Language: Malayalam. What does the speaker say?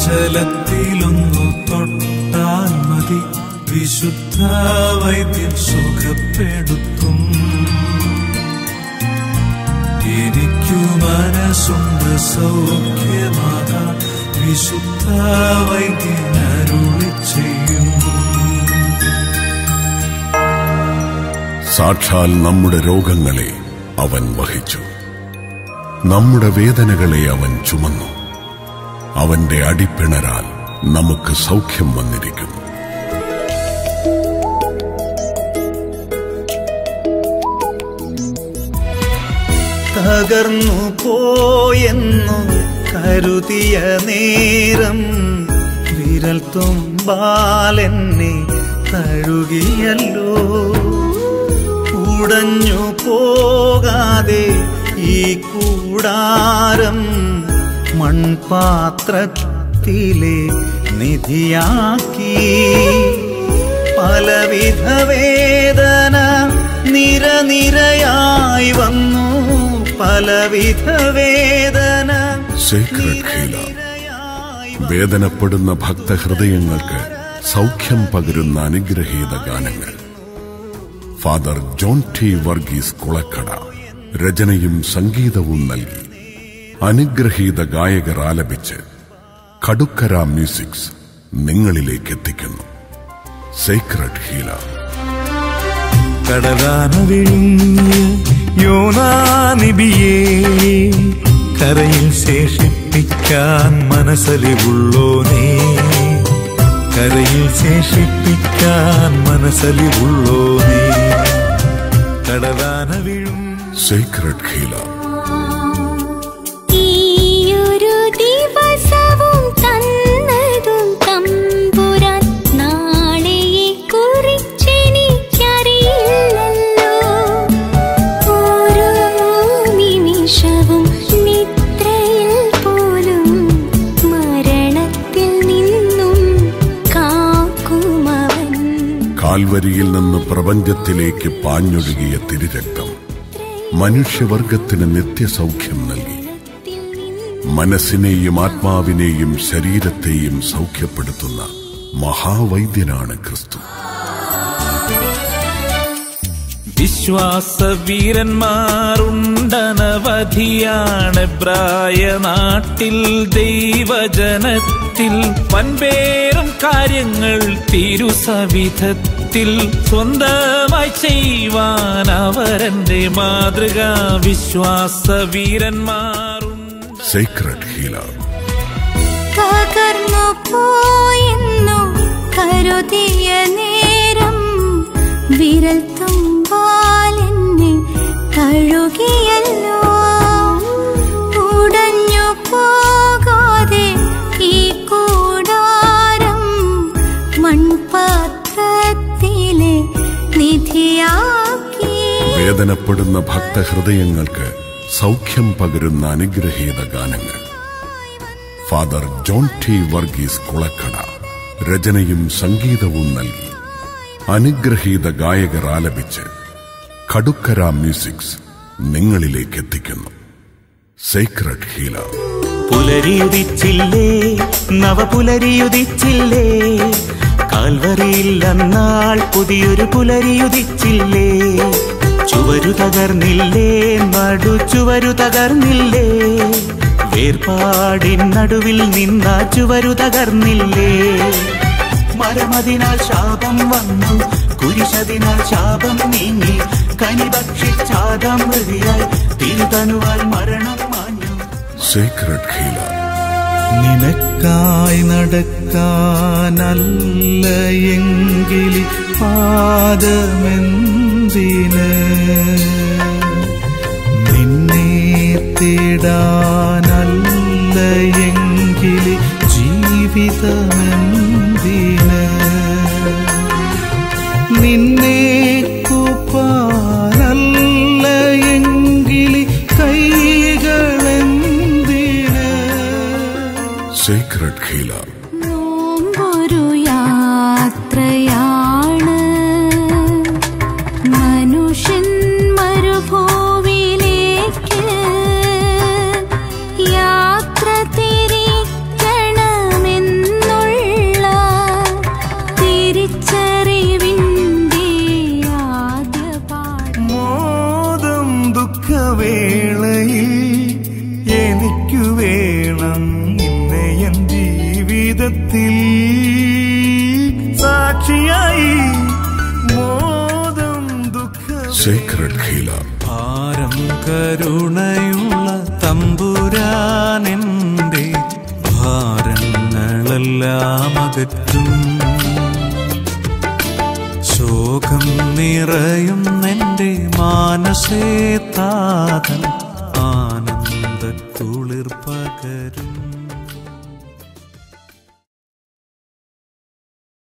ജലത്തിലൊന്നു തൊട്ടാൽ മതി, വിശുദ്ധ വൈദ്യൻ സുഖപ്പെടുത്തും. എനിക്കു മനസ്സുണ്ട് സൗഖ്യമാകാൻ, വിശുദ്ധ വൈദ്യൻ അരുളി ചെയ്യും. സാക്ഷാൽ നമ്മുടെ രോഗങ്ങളെ അവൻ വഹിച്ചു, നമ്മുടെ വേദനകളെ അവൻ ചുമന്നു. അവന്റെ അടിപ്പിണരാൽ നമുക്ക് സൗഖ്യം വന്നിരിക്കുന്നു. തകർന്നു പോയെന്നു കരുതിയ നേരം വിരൽ തുമ്പാലെന്നെ തഴുകിയല്ലോ. ഉടഞ്ഞു പോകാതെ ഈ കൂടാരം മൺപാത്രത്തിലെ നിധിയാക്കി. പലവിധ വേദന നിരനിരയായി വന്നു, പലവിധ വേദന. സീക്രട്ട് ഹീലർ, വേദനപ്പെടുന്ന ഭക്തഹൃദയങ്ങൾക്ക് സൗഖ്യം പകരുന്ന അനുഗ്രഹീത ഗാനങ്ങൾ. Father John T Varghese Kulakkada രചനയും സംഗീതവും നൽകി അനുഗ്രഹീത ഗായകർ ആലപിച്ച് കടുക്കര മ്യൂസിക്സ് നിങ്ങളിലേക്ക് എത്തിക്കുന്നു. Secret healer. കടലാന വിഴുങ്ങിയ യോനാനിബിയെ കരയിൽ ശേഷിപ്പിക്കാൻ മനസ്സലിവുള്ളോനേ, കരയിൽ ശേഷിപ്പിക്കാൻ മനസ്സലിവുള്ളോനേ. കടലാന വിഴും സീക്രട്ട് ഹീലർ. കാൽവരിയിൽ നിന്ന് പ്രപഞ്ചത്തിലേക്ക് പാഞ്ഞൊഴുകിയ തിരുരക്തം മനുഷ്യവർഗത്തിന് നിത്യസൗഖ്യം നൽകി. മനസ്സിനെയും ആത്മാവിനെയും ശരീരത്തെയും സൗഖ്യപ്പെടുത്തുന്ന മഹാവൈദ്യനാണ് ക്രിസ്തു. വിശ്വാസവീരന്മാരുണ്ടനവധിയാണ് എബ്രായ നാട്ടിൽ. ദൈവജനത്തിൽ വൻപേറും കാര്യങ്ങൾ തിരുസവിധത്തിൽ സ്വന്തമായി ചെയ്യുവാൻ അവരന്റെ മാതൃക. വിശ്വാസവീരന്മാരുണ്ട്. Secret healer. തകർന്നു പോയെന്നു കരുതിയ നേരം വിരൽ തുമ്പാലെന്നെ തഴുകിയല്ലോ. ഉടഞ്ഞു പോകാതെ ഈ കൂടാരം മൺപാത്രത്തിലെ നിധിയാക്കി. വേദനപ്പെടുന്ന ഭക്തഹൃദയങ്ങൾക്ക് സൗഖ്യം പകരുന്ന അനുഗ്രഹീത ഗാനങ്ങൾ. Father John T Varghese Kulakkada രചനയും സംഗീതവും നൽകി അനുഗ്രഹീത ഗായകർ ആലപിച്ച് കടുക്കര മ്യൂസിക്സ് നിങ്ങളിലേക്ക് എത്തിക്കുന്നു. Secret healer. പുലരിയുദിച്ചില്ലേ, നവപുലരിയുദിച്ചില്ലേ, കാൽവരിയിൽ അന്നാൾ പുതിയൊരു പുലരിയുദിച്ചില്ലേ. ചുവരു തകർന്നില്ലേ, നടു ചുവരു തകർന്നില്ലേ, വേർപാടിൻ നടുവിൽ നിന്ന ചുവരു തകർന്നില്ലേ. മരമതിനാൽ ശാപം വന്നു, കുരിശതിനാൽ ശാപം നീങ്ങി, കനിഭക്ഷിച്ചാദം മൃതിയായി തിരുതനുവാൽ മരണം മാഞ്ഞു. Secret healer. നിനക്കായി നടക്കാനല്ല എങ്കിൽ പാദമെന്തിന്, നിന്നെ തേടാനല്ല എങ്കിൽ ജീവിതമെന്തിന്, നിന്നെ കൂപ്പാനല്ല എങ്കിൽ കൈകളെന്തിന്. Secret healer. നോമ്പൊരു യാത്രയാണ് മനുഷ്യൻ മരുഭൂവിലേക്ക് യാത്ര തിരിക്കണമെന്ന് സാക്ഷിയായി മോദം ദുഃഖം സീക്രട്ട് ഹീലർ. ഭാരം കരുണയുള്ള തമ്പുരാനെന്റെ ഭാരങ്ങളെല്ലാം അകറ്റും. ശോകം നിറയുന്നെന്റെ മാനസേ താതൻ ആനന്ദക്കുളിർ പകരും.